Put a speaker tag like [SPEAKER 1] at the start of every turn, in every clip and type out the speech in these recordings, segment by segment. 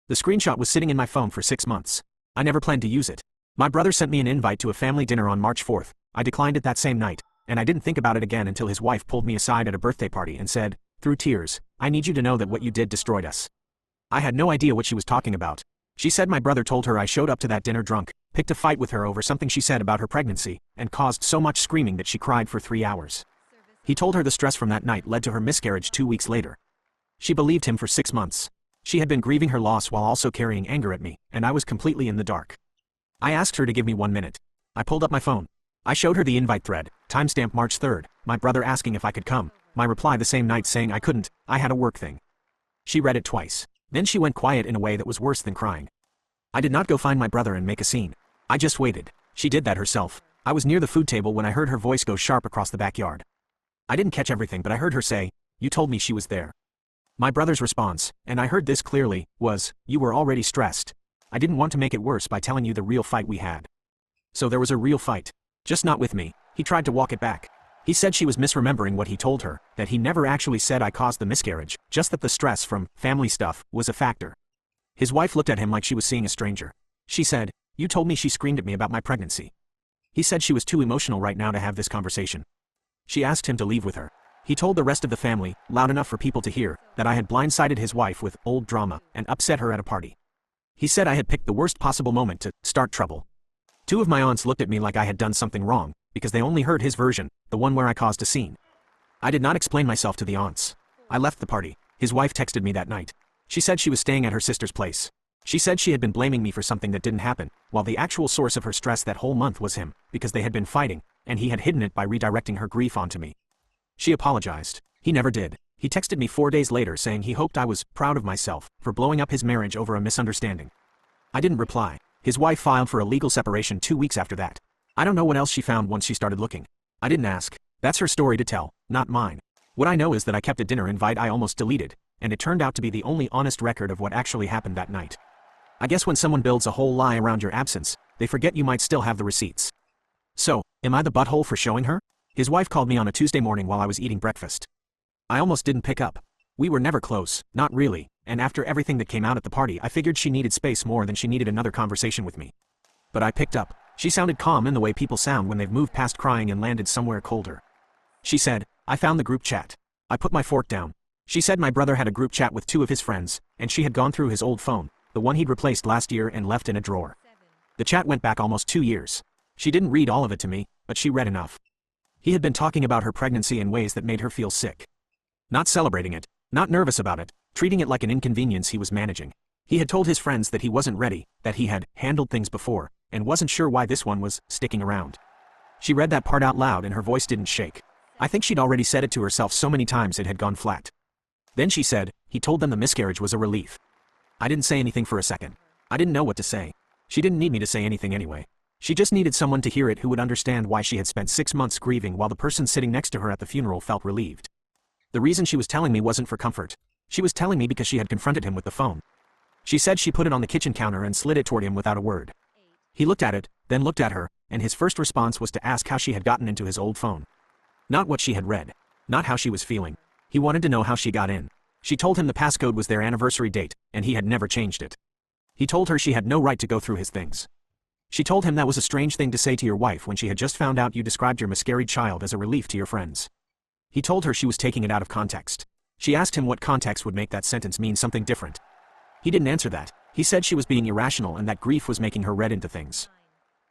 [SPEAKER 1] The screenshot was sitting in my phone for 6 months. I never planned to use it. My brother sent me an invite to a family dinner on March 4th. I declined it that same night, and I didn't think about it again until his wife pulled me aside at a birthday party and said, through tears, "I need you to know that what you did destroyed us." I had no idea what she was talking about. She said my brother told her I showed up to that dinner drunk, picked a fight with her over something she said about her pregnancy, and caused so much screaming that she cried for 3 hours. He told her the stress from that night led to her miscarriage 2 weeks later. She believed him for 6 months. She had been grieving her loss while also carrying anger at me, and I was completely in the dark. I asked her to give me 1 minute. I pulled up my phone. I showed her the invite thread, timestamp March 3rd, my brother asking if I could come, my reply the same night saying I couldn't, I had a work thing. She read it twice. Then she went quiet in a way that was worse than crying. I did not go find my brother and make a scene. I just waited. She did that herself. I was near the food table when I heard her voice go sharp across the backyard. I didn't catch everything, but I heard her say, "You told me she was there." My brother's response, and I heard this clearly, was, "You were already stressed. I didn't want to make it worse by telling you the real fight we had." So there was a real fight. Just not with me. He tried to walk it back. He said she was misremembering what he told her, that he never actually said I caused the miscarriage, just that the stress from family stuff was a factor. His wife looked at him like she was seeing a stranger. She said, "You told me she screamed at me about my pregnancy." He said she was too emotional right now to have this conversation. She asked him to leave with her. He told the rest of the family, loud enough for people to hear, that I had blindsided his wife with old drama and upset her at a party. He said I had picked the worst possible moment to start trouble. 2 of my aunts looked at me like I had done something wrong, because they only heard his version, the one where I caused a scene. I did not explain myself to the aunts. I left the party. His wife texted me that night. She said she was staying at her sister's place. She said she had been blaming me for something that didn't happen, while the actual source of her stress that whole month was him, because they had been fighting, and he had hidden it by redirecting her grief onto me. She apologized. He never did. He texted me 4 days later saying he hoped I was proud of myself for blowing up his marriage over a misunderstanding. I didn't reply. His wife filed for a legal separation 2 weeks after that. I don't know what else she found once she started looking. I didn't ask. That's her story to tell, not mine. What I know is that I kept a dinner invite I almost deleted, and it turned out to be the only honest record of what actually happened that night. I guess when someone builds a whole lie around your absence, they forget you might still have the receipts. So, am I the butthole for showing her? His wife called me on a Tuesday morning while I was eating breakfast. I almost didn't pick up. We were never close, not really, and after everything that came out at the party I figured she needed space more than she needed another conversation with me. But I picked up. She sounded calm in the way people sound when they've moved past crying and landed somewhere colder. She said, "I found the group chat." I put my fork down. She said my brother had a group chat with 2 of his friends, and she had gone through his old phone, the one he'd replaced last year and left in a drawer. The chat went back almost 2 years. She didn't read all of it to me, but she read enough. He had been talking about her pregnancy in ways that made her feel sick. Not celebrating it, not nervous about it, treating it like an inconvenience he was managing. He had told his friends that he wasn't ready, that he had handled things before, and wasn't sure why this one was sticking around. She read that part out loud and her voice didn't shake. I think she'd already said it to herself so many times it had gone flat. Then she said, he told them the miscarriage was a relief. I didn't say anything for a second. I didn't know what to say. She didn't need me to say anything anyway. She just needed someone to hear it who would understand why she had spent 6 months grieving while the person sitting next to her at the funeral felt relieved. The reason she was telling me wasn't for comfort. She was telling me because she had confronted him with the phone. She said she put it on the kitchen counter and slid it toward him without a word. He looked at it, then looked at her, and his first response was to ask how she had gotten into his old phone. Not what she had read. Not how she was feeling. He wanted to know how she got in. She told him the passcode was their anniversary date, and he had never changed it. He told her she had no right to go through his things. She told him that was a strange thing to say to your wife when she had just found out you described your miscarried child as a relief to your friends. He told her she was taking it out of context. She asked him what context would make that sentence mean something different. He didn't answer that. He said she was being irrational and that grief was making her read into things.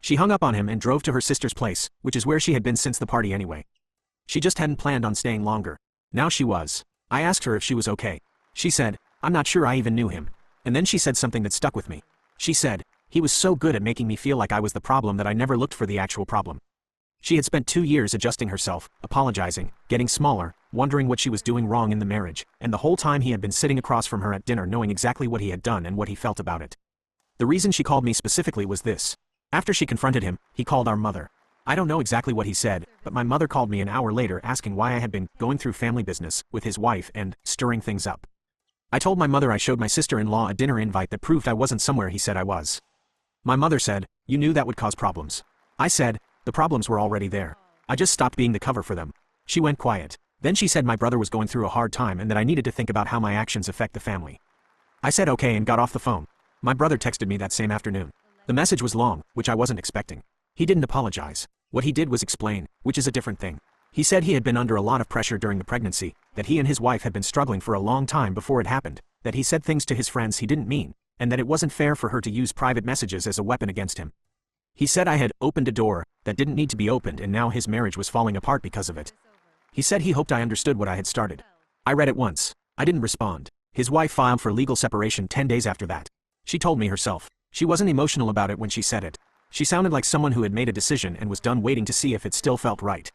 [SPEAKER 1] She hung up on him and drove to her sister's place, which is where she had been since the party anyway. She just hadn't planned on staying longer. Now she was. I asked her if she was okay. She said, "I'm not sure I even knew him." And then she said something that stuck with me. She said, "He was so good at making me feel like I was the problem that I never looked for the actual problem." She had spent 2 years adjusting herself, apologizing, getting smaller, wondering what she was doing wrong in the marriage, and the whole time he had been sitting across from her at dinner knowing exactly what he had done and what he felt about it. The reason she called me specifically was this. After she confronted him, he called our mother. I don't know exactly what he said, but my mother called me an hour later asking why I had been going through family business with his wife and stirring things up. I told my mother I showed my sister-in-law a dinner invite that proved I wasn't somewhere he said I was. My mother said, "You knew that would cause problems." I said, "The problems were already there. I just stopped being the cover for them." She went quiet. Then she said my brother was going through a hard time and that I needed to think about how my actions affect the family. I said okay and got off the phone. My brother texted me that same afternoon. The message was long, which I wasn't expecting. He didn't apologize. What he did was explain, which is a different thing. He said he had been under a lot of pressure during the pregnancy, that he and his wife had been struggling for a long time before it happened, that he said things to his friends he didn't mean, and that it wasn't fair for her to use private messages as a weapon against him. He said I had opened a door that didn't need to be opened and now his marriage was falling apart because of it. He said he hoped I understood what I had started. I read it once. I didn't respond. His wife filed for legal separation 10 days after that. She told me herself. She wasn't emotional about it when she said it. She sounded like someone who had made a decision and was done waiting to see if it still felt right.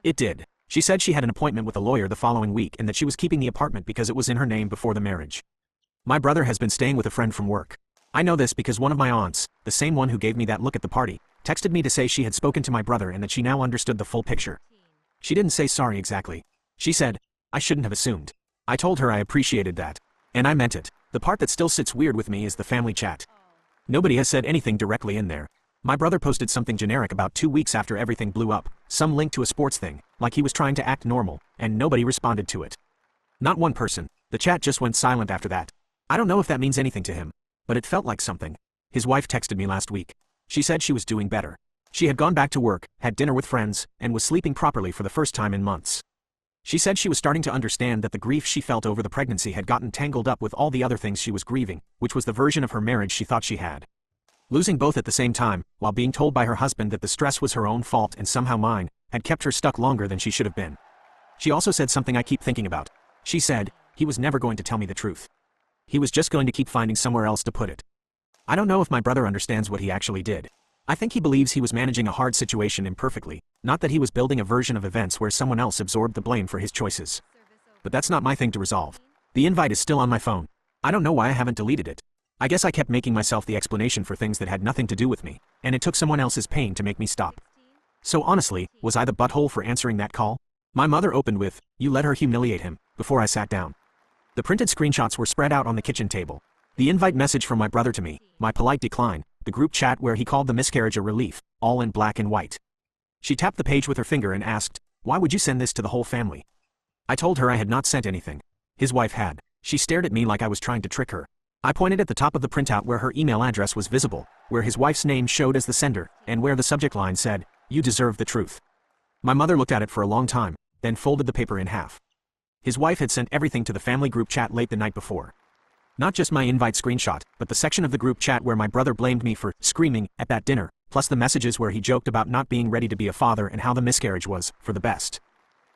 [SPEAKER 1] It did. She said she had an appointment with a lawyer the following week and that she was keeping the apartment because it was in her name before the marriage. My brother has been staying with a friend from work. I know this because one of my aunts, the same one who gave me that look at the party, texted me to say she had spoken to my brother and that she now understood the full picture. She didn't say sorry exactly. She said, I shouldn't have assumed. I told her I appreciated that. And I meant it. The part that still sits weird with me is the family chat. Nobody has said anything directly in there. My brother posted something generic about 2 weeks after everything blew up, some link to a sports thing, like he was trying to act normal, and nobody responded to it. Not one person. The chat just went silent after that. I don't know if that means anything to him, but it felt like something. His wife texted me last week. She said she was doing better. She had gone back to work, had dinner with friends, and was sleeping properly for the first time in months. She said she was starting to understand that the grief she felt over the pregnancy had gotten tangled up with all the other things she was grieving, which was the version of her marriage she thought she had. Losing both at the same time, while being told by her husband that the stress was her own fault and somehow mine, had kept her stuck longer than she should have been. She also said something I keep thinking about. She said, he was never going to tell me the truth. He was just going to keep finding somewhere else to put it. I don't know if my brother understands what he actually did. I think he believes he was managing a hard situation imperfectly, not that he was building a version of events where someone else absorbed the blame for his choices. But that's not my thing to resolve. The invite is still on my phone. I don't know why I haven't deleted it. I guess I kept making myself the explanation for things that had nothing to do with me, and it took someone else's pain to make me stop. So honestly, was I the butthole for answering that call? My mother opened with, "You let her humiliate him," before I sat down. The printed screenshots were spread out on the kitchen table. The invite message from my brother to me, my polite decline, the group chat where he called the miscarriage a relief, all in black and white. She tapped the page with her finger and asked, "Why would you send this to the whole family?" I told her I had not sent anything. His wife had. She stared at me like I was trying to trick her. I pointed at the top of the printout where her email address was visible, where his wife's name showed as the sender, and where the subject line said, "You deserve the truth." My mother looked at it for a long time, then folded the paper in half. His wife had sent everything to the family group chat late the night before. Not just my invite screenshot, but the section of the group chat where my brother blamed me for screaming at that dinner, plus the messages where he joked about not being ready to be a father and how the miscarriage was for the best.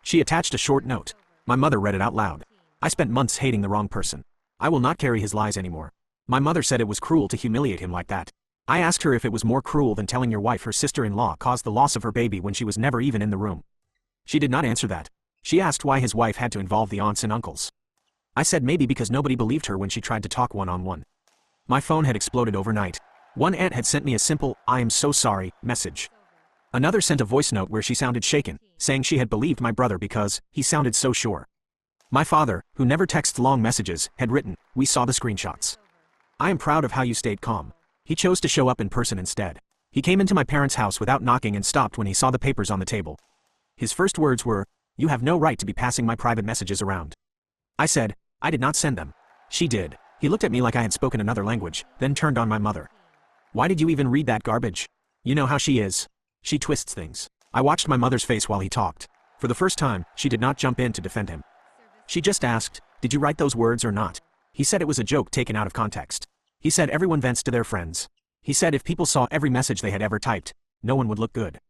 [SPEAKER 1] She attached a short note. My mother read it out loud. I spent months hating the wrong person. I will not carry his lies anymore. My mother said it was cruel to humiliate him like that. I asked her if it was more cruel than telling your wife her sister-in-law caused the loss of her baby when she was never even in the room. She did not answer that. She asked why his wife had to involve the aunts and uncles. I said maybe because nobody believed her when she tried to talk one-on-one. My phone had exploded overnight. One aunt had sent me a simple, "I am so sorry," message. Another sent a voice note where she sounded shaken, saying she had believed my brother because he sounded so sure. My father, who never texts long messages, had written, "We saw the screenshots. I am proud of how you stayed calm." He chose to show up in person instead. He came into my parents' house without knocking and stopped when he saw the papers on the table. His first words were, "You have no right to be passing my private messages around." I said, "I did not send them." She did. He looked at me like I had spoken another language, then turned on my mother. "Why did you even read that garbage? You know how she is. She twists things." I watched my mother's face while he talked. For the first time, she did not jump in to defend him. She just asked, "Did you write those words or not?" He said it was a joke taken out of context. He said everyone vents to their friends. He said if people saw every message they had ever typed, no one would look good.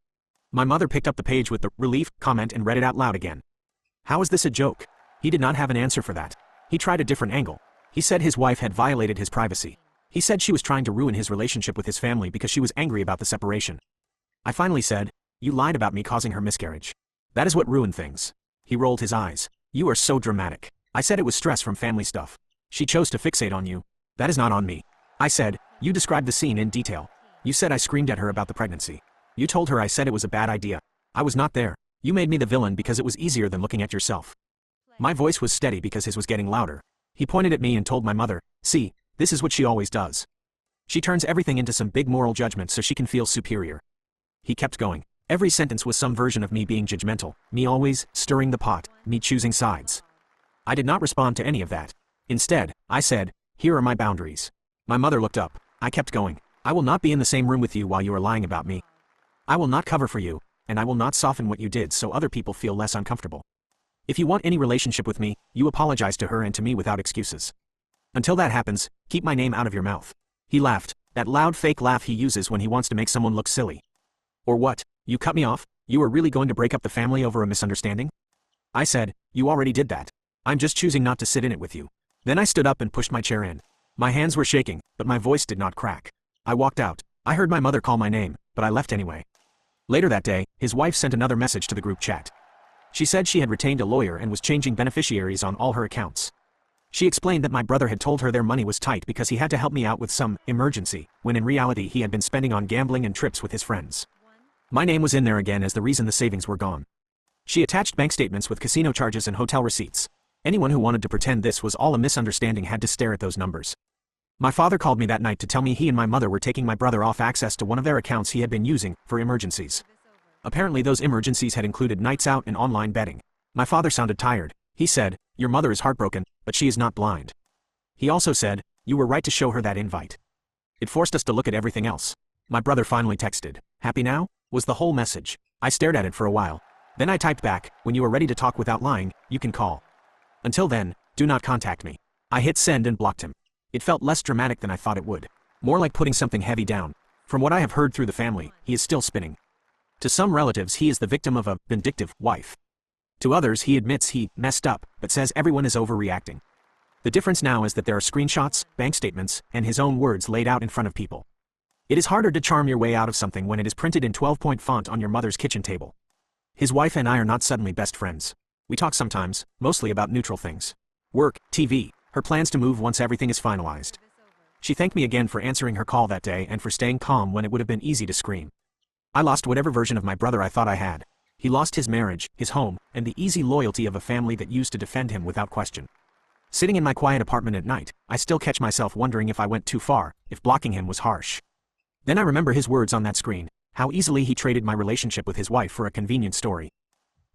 [SPEAKER 1] My mother picked up the page with the relief comment and read it out loud again. How is this a joke? He did not have an answer for that. He tried a different angle. He said his wife had violated his privacy. He said she was trying to ruin his relationship with his family because she was angry about the separation. I finally said, "You lied about me causing her miscarriage. That is what ruined things." He rolled his eyes. "You are so dramatic." I said it was stress from family stuff. "She chose to fixate on you. That is not on me." I said, "You described the scene in detail. You said I screamed at her about the pregnancy. You told her I said it was a bad idea. I was not there. You made me the villain because it was easier than looking at yourself." My voice was steady because his was getting louder. He pointed at me and told my mother, "See, this is what she always does. She turns everything into some big moral judgment so she can feel superior." He kept going. Every sentence was some version of me being judgmental, me always stirring the pot, me choosing sides. I did not respond to any of that. Instead, I said, Here are my boundaries. My mother looked up. I kept going. I will not be in the same room with you while you are lying about me. I will not cover for you, and I will not soften what you did so other people feel less uncomfortable. If you want any relationship with me, you apologize to her and to me without excuses. Until that happens, keep my name out of your mouth. He laughed, that loud fake laugh he uses when he wants to make someone look silly. Or what? You cut me off? You are really going to break up the family over a misunderstanding? I said, you already did that. I'm just choosing not to sit in it with you. Then I stood up and pushed my chair in. My hands were shaking, but my voice did not crack. I walked out. I heard my mother call my name, but I left anyway. Later that day, his wife sent another message to the group chat. She said she had retained a lawyer and was changing beneficiaries on all her accounts. She explained that my brother had told her their money was tight because he had to help me out with some emergency, when in reality he had been spending on gambling and trips with his friends. My name was in there again as the reason the savings were gone. She attached bank statements with casino charges and hotel receipts. Anyone who wanted to pretend this was all a misunderstanding had to stare at those numbers. My father called me that night to tell me he and my mother were taking my brother off access to one of their accounts he had been using for emergencies. Apparently those emergencies had included nights out and online betting. My father sounded tired. He said, your mother is heartbroken, but she is not blind. He also said, you were right to show her that invite. It forced us to look at everything else. My brother finally texted, happy now? Was the whole message. I stared at it for a while. Then I typed back, when you are ready to talk without lying, you can call. Until then, do not contact me. I hit send and blocked him. It felt less dramatic than I thought it would. More like putting something heavy down. From what I have heard through the family, he is still spinning. To some relatives he is the victim of a vindictive wife. To others he admits he messed up, but says everyone is overreacting. The difference now is that there are screenshots, bank statements, and his own words laid out in front of people. It is harder to charm your way out of something when it is printed in 12-point font on your mother's kitchen table. His wife and I are not suddenly best friends. We talk sometimes, mostly about neutral things. Work, TV, her plans to move once everything is finalized. She thanked me again for answering her call that day and for staying calm when it would have been easy to scream. I lost whatever version of my brother I thought I had. He lost his marriage, his home, and the easy loyalty of a family that used to defend him without question. Sitting in my quiet apartment at night, I still catch myself wondering if I went too far, if blocking him was harsh. Then I remember his words on that screen, how easily he traded my relationship with his wife for a convenient story.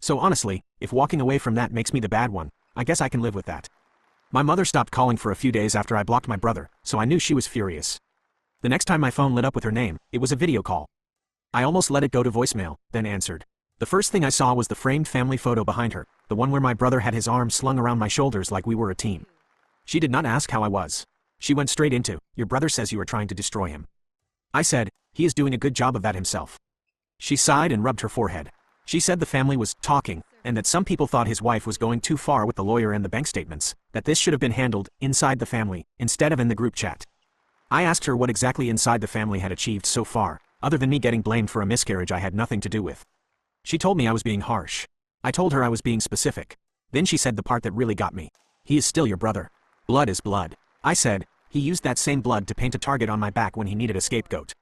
[SPEAKER 1] So honestly, if walking away from that makes me the bad one, I guess I can live with that. My mother stopped calling for a few days after I blocked my brother, so I knew she was furious. The next time my phone lit up with her name, it was a video call. I almost let it go to voicemail, then answered. The first thing I saw was the framed family photo behind her, the one where my brother had his arms slung around my shoulders like we were a team. She did not ask how I was. She went straight into, your brother says you are trying to destroy him. I said, he is doing a good job of that himself. She sighed and rubbed her forehead. She said the family was talking, and that some people thought his wife was going too far with the lawyer and the bank statements, that this should have been handled inside the family, instead of in the group chat. I asked her what exactly inside the family had achieved so far, other than me getting blamed for a miscarriage I had nothing to do with. She told me I was being harsh. I told her I was being specific. Then she said the part that really got me. He is still your brother. Blood is blood. I said, he used that same blood to paint a target on my back when he needed a scapegoat.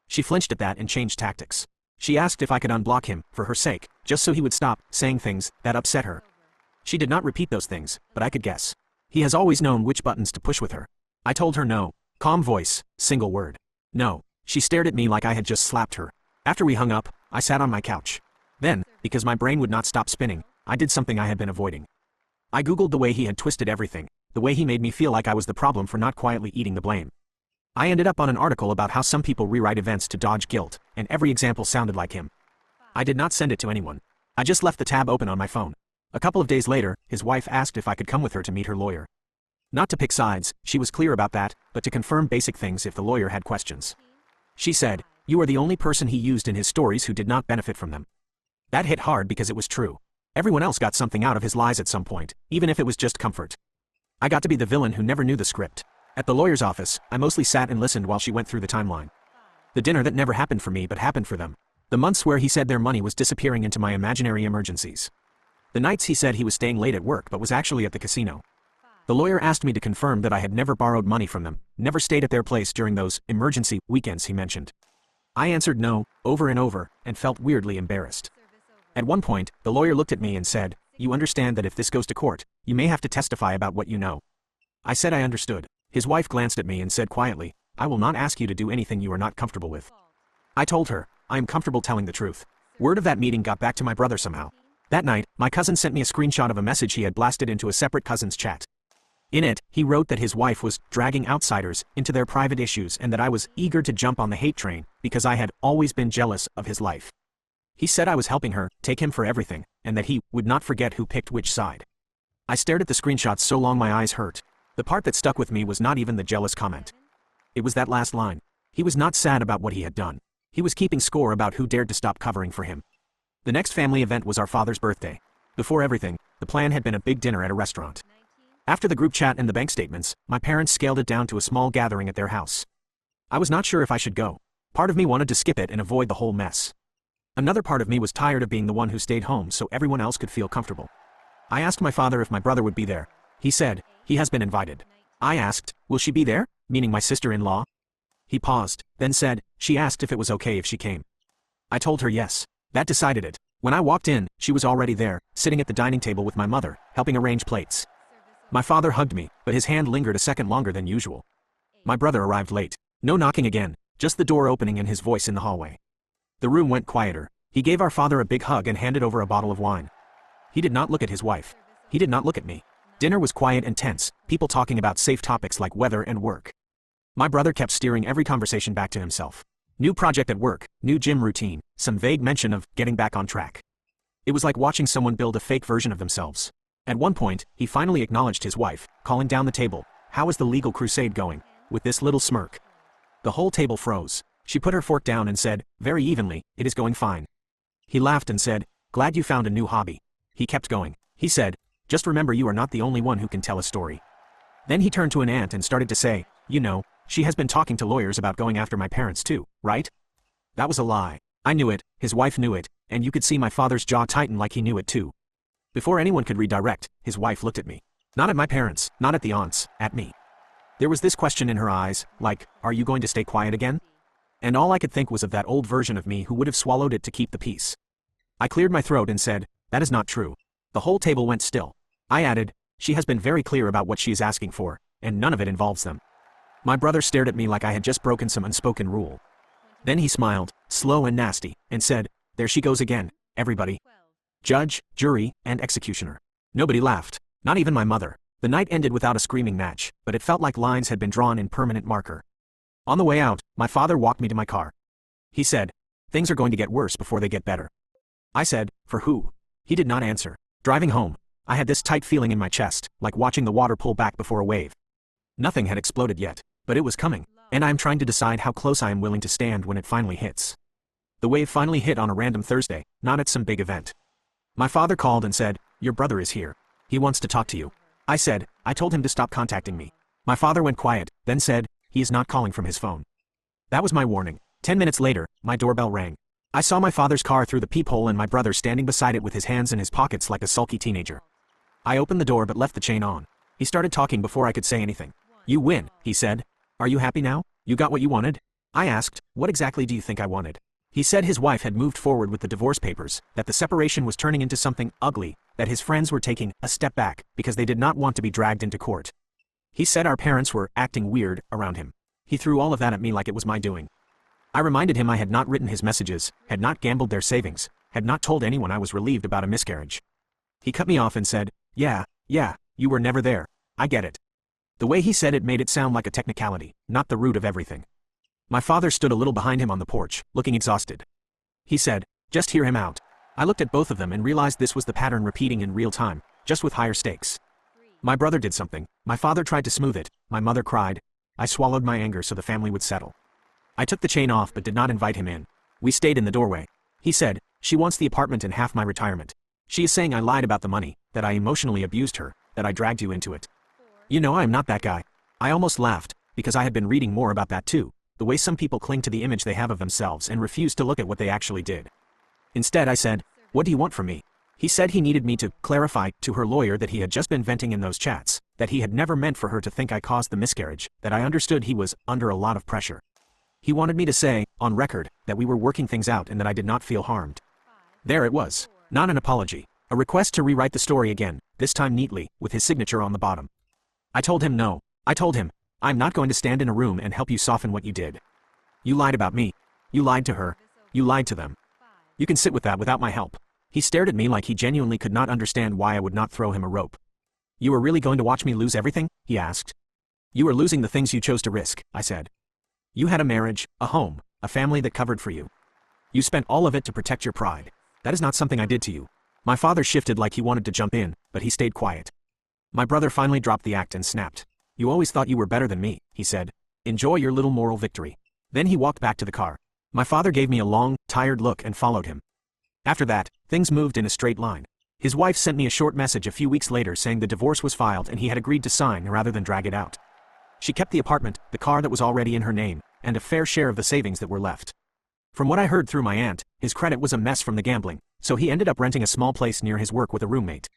[SPEAKER 1] She flinched at that and changed tactics. She asked if I could unblock him, for her sake, just so he would stop saying things that upset her. She did not repeat those things, but I could guess. He has always known which buttons to push with her. I told her no. Calm voice, single word. No. She stared at me like I had just slapped her. After we hung up, I sat on my couch. Then, because my brain would not stop spinning, I did something I had been avoiding. I googled the way he had twisted everything, the way he made me feel like I was the problem for not quietly eating the blame. I ended up on an article about how some people rewrite events to dodge guilt, and every example sounded like him. I did not send it to anyone. I just left the tab open on my phone. A couple of days later, his wife asked if I could come with her to meet her lawyer. Not to pick sides, she was clear about that, but to confirm basic things if the lawyer had questions. She said, you are the only person he used in his stories who did not benefit from them. That hit hard because it was true. Everyone else got something out of his lies at some point, even if it was just comfort. I got to be the villain who never knew the script. At the lawyer's office, I mostly sat and listened while she went through the timeline. The dinner that never happened for me but happened for them. The months where he said their money was disappearing into my imaginary emergencies. The nights he said he was staying late at work but was actually at the casino. The lawyer asked me to confirm that I had never borrowed money from them, never stayed at their place during those emergency weekends he mentioned. I answered no, over and over, and felt weirdly embarrassed. At one point, the lawyer looked at me and said, you understand that if this goes to court, you may have to testify about what you know. I said I understood. His wife glanced at me and said quietly, I will not ask you to do anything you are not comfortable with. I told her, I am comfortable telling the truth. Word of that meeting got back to my brother somehow. That night, my cousin sent me a screenshot of a message he had blasted into a separate cousin's chat. In it, he wrote that his wife was dragging outsiders into their private issues and that I was eager to jump on the hate train because I had always been jealous of his life. He said I was helping her, take him for everything, and that he would not forget who picked which side. I stared at the screenshots so long my eyes hurt. The part that stuck with me was not even the jealous comment. It was that last line. He was not sad about what he had done. He was keeping score about who dared to stop covering for him. The next family event was our father's birthday. Before everything, the plan had been a big dinner at a restaurant. After the group chat and the bank statements, my parents scaled it down to a small gathering at their house. I was not sure if I should go. Part of me wanted to skip it and avoid the whole mess. Another part of me was tired of being the one who stayed home so everyone else could feel comfortable. I asked my father if my brother would be there. He said, he has been invited. I asked, will she be there? Meaning my sister-in-law? He paused, then said, she asked if it was okay if she came. I told her yes. That decided it. When I walked in, she was already there, sitting at the dining table with my mother, helping arrange plates. My father hugged me, but his hand lingered a second longer than usual. My brother arrived late. No knocking again, just the door opening and his voice in the hallway. The room went quieter. He gave our father a big hug and handed over a bottle of wine. He did not look at his wife. He did not look at me. Dinner was quiet and tense, people talking about safe topics like weather and work. My brother kept steering every conversation back to himself. New project at work, new gym routine, some vague mention of getting back on track. It was like watching someone build a fake version of themselves. At one point, he finally acknowledged his wife, calling down the table, "How is the legal crusade going?" with this little smirk. The whole table froze. She put her fork down and said, very evenly, "It is going fine." He laughed and said, "Glad you found a new hobby." He kept going. He said, "Just remember you are not the only one who can tell a story." Then he turned to an aunt and started to say, "You know, she has been talking to lawyers about going after my parents too, right?" That was a lie. I knew it, his wife knew it, and you could see my father's jaw tighten like he knew it too. Before anyone could redirect, his wife looked at me. Not at my parents, not at the aunts, at me. There was this question in her eyes, like, "Are you going to stay quiet again?" And all I could think was of that old version of me who would have swallowed it to keep the peace. I cleared my throat and said, "That is not true." The whole table went still. I added, "She has been very clear about what she is asking for, and none of it involves them." My brother stared at me like I had just broken some unspoken rule. Then he smiled, slow and nasty, and said, "There she goes again, everybody. Judge, jury, and executioner." Nobody laughed, not even my mother. The night ended without a screaming match, but it felt like lines had been drawn in permanent marker. On the way out, my father walked me to my car. He said, "Things are going to get worse before they get better." I said, "For who?" He did not answer. Driving home, I had this tight feeling in my chest, like watching the water pull back before a wave. Nothing had exploded yet, but it was coming, and I am trying to decide how close I am willing to stand when it finally hits. The wave finally hit on a random Thursday, not at some big event. My father called and said, "Your brother is here. He wants to talk to you." I said, "I told him to stop contacting me." My father went quiet, then said, "He is not calling from his phone." That was my warning. 10 minutes later, my doorbell rang. I saw my father's car through the peephole and my brother standing beside it with his hands in his pockets like a sulky teenager. I opened the door but left the chain on. He started talking before I could say anything. "You win," he said. "Are you happy now? You got what you wanted?" I asked, "What exactly do you think I wanted?" He said his wife had moved forward with the divorce papers, that the separation was turning into something ugly, that his friends were taking a step back because they did not want to be dragged into court. He said our parents were acting weird around him. He threw all of that at me like it was my doing. I reminded him I had not written his messages, had not gambled their savings, had not told anyone I was relieved about a miscarriage. He cut me off and said, yeah, you were never there. I get it." The way he said it made it sound like a technicality, not the root of everything. My father stood a little behind him on the porch, looking exhausted. He said, "Just hear him out." I looked at both of them and realized this was the pattern repeating in real time, just with higher stakes. My brother did something, my father tried to smooth it, my mother cried. I swallowed my anger so the family would settle. I took the chain off but did not invite him in. We stayed in the doorway. He said, "She wants the apartment and half my retirement. She is saying I lied about the money, that I emotionally abused her, that I dragged you into it." You know, I am not that guy. I almost laughed, because I had been reading more about that too, the way some people cling to the image they have of themselves and refuse to look at what they actually did. Instead I said, "What do you want from me?" He said he needed me to clarify to her lawyer that he had just been venting in those chats, that he had never meant for her to think I caused the miscarriage, that I understood he was under a lot of pressure. He wanted me to say, on record, that we were working things out and that I did not feel harmed. There it was. Not an apology. A request to rewrite the story again, this time neatly, with his signature on the bottom. I told him no. I told him, "I'm not going to stand in a room and help you soften what you did. You lied about me. You lied to her. You lied to them. You can sit with that without my help." He stared at me like he genuinely could not understand why I would not throw him a rope. You were really going to watch me lose everything? He asked. You were losing the things you chose to risk, I said. You had a marriage, a home, a family that covered for you. You spent all of it to protect your pride. That is not something I did to you. My father shifted like he wanted to jump in, but he stayed quiet. My brother finally dropped the act and snapped. You always thought you were better than me, he said. Enjoy your little moral victory. Then he walked back to the car. My father gave me a long, tired look and followed him. After that, things moved in a straight line. His wife sent me a short message a few weeks later saying the divorce was filed and he had agreed to sign rather than drag it out. She kept the apartment, the car that was already in her name, and a fair share of the savings that were left. From what I heard through my aunt, his credit was a mess from the gambling, so he ended up renting a small place near his work with a roommate.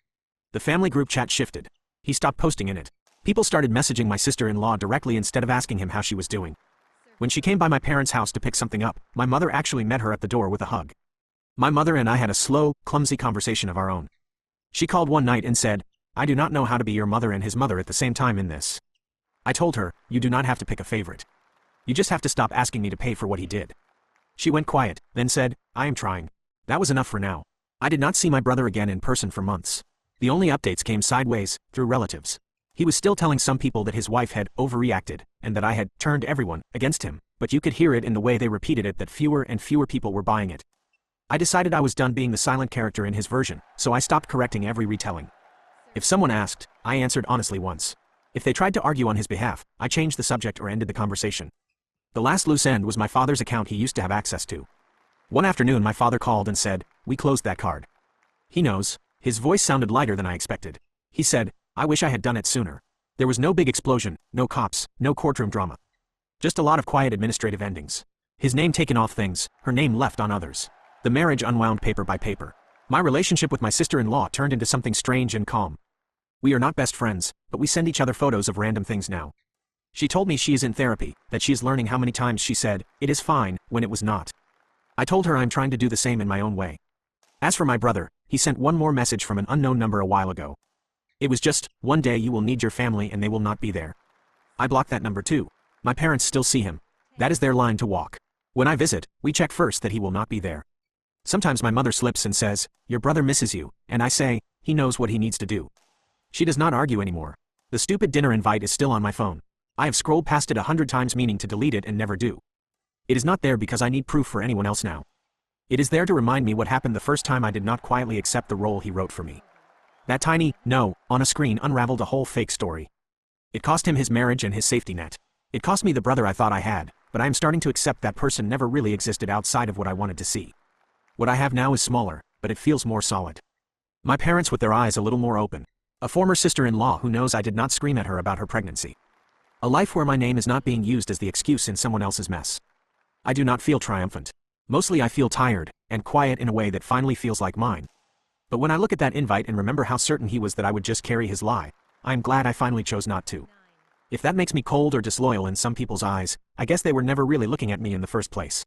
[SPEAKER 1] The family group chat shifted. He stopped posting in it. People started messaging my sister-in-law directly instead of asking him how she was doing. When she came by my parents' house to pick something up, my mother actually met her at the door with a hug. My mother and I had a slow, clumsy conversation of our own. She called one night and said, I do not know how to be your mother and his mother at the same time in this. I told her, you do not have to pick a favorite. You just have to stop asking me to pay for what he did. She went quiet, then said, I am trying. That was enough for now. I did not see my brother again in person for months. The only updates came sideways, through relatives. He was still telling some people that his wife had overreacted, and that I had turned everyone against him, but you could hear it in the way they repeated it that fewer and fewer people were buying it. I decided I was done being the silent character in his version, so I stopped correcting every retelling. If someone asked, I answered honestly once. If they tried to argue on his behalf, I changed the subject or ended the conversation. The last loose end was my father's account he used to have access to. One afternoon my father called and said, we closed that card. He knows. His voice sounded lighter than I expected. He said, I wish I had done it sooner. There was no big explosion, no cops, no courtroom drama. Just a lot of quiet administrative endings. His name taken off things, her name left on others. The marriage unwound paper by paper. My relationship with my sister-in-law turned into something strange and calm. We are not best friends, but we send each other photos of random things now. She told me she is in therapy, that she is learning how many times she said, it is fine, when it was not. I told her I'm trying to do the same in my own way. As for my brother, he sent one more message from an unknown number a while ago. It was just, one day you will need your family and they will not be there. I blocked that number too. My parents still see him. That is their line to walk. When I visit, we check first that he will not be there. Sometimes my mother slips and says, your brother misses you, and I say, he knows what he needs to do. She does not argue anymore. The stupid dinner invite is still on my phone. I have scrolled past it 100 times meaning to delete it and never do. It is not there because I need proof for anyone else now. It is there to remind me what happened the first time I did not quietly accept the role he wrote for me. That tiny, no, on a screen unraveled a whole fake story. It cost him his marriage and his safety net. It cost me the brother I thought I had, but I am starting to accept that person never really existed outside of what I wanted to see. What I have now is smaller, but it feels more solid. My parents with their eyes a little more open. A former sister-in-law who knows I did not scream at her about her pregnancy. A life where my name is not being used as the excuse in someone else's mess. I do not feel triumphant. Mostly I feel tired, and quiet in a way that finally feels like mine. But when I look at that invite and remember how certain he was that I would just carry his lie, I am glad I finally chose not to. If that makes me cold or disloyal in some people's eyes, I guess they were never really looking at me in the first place.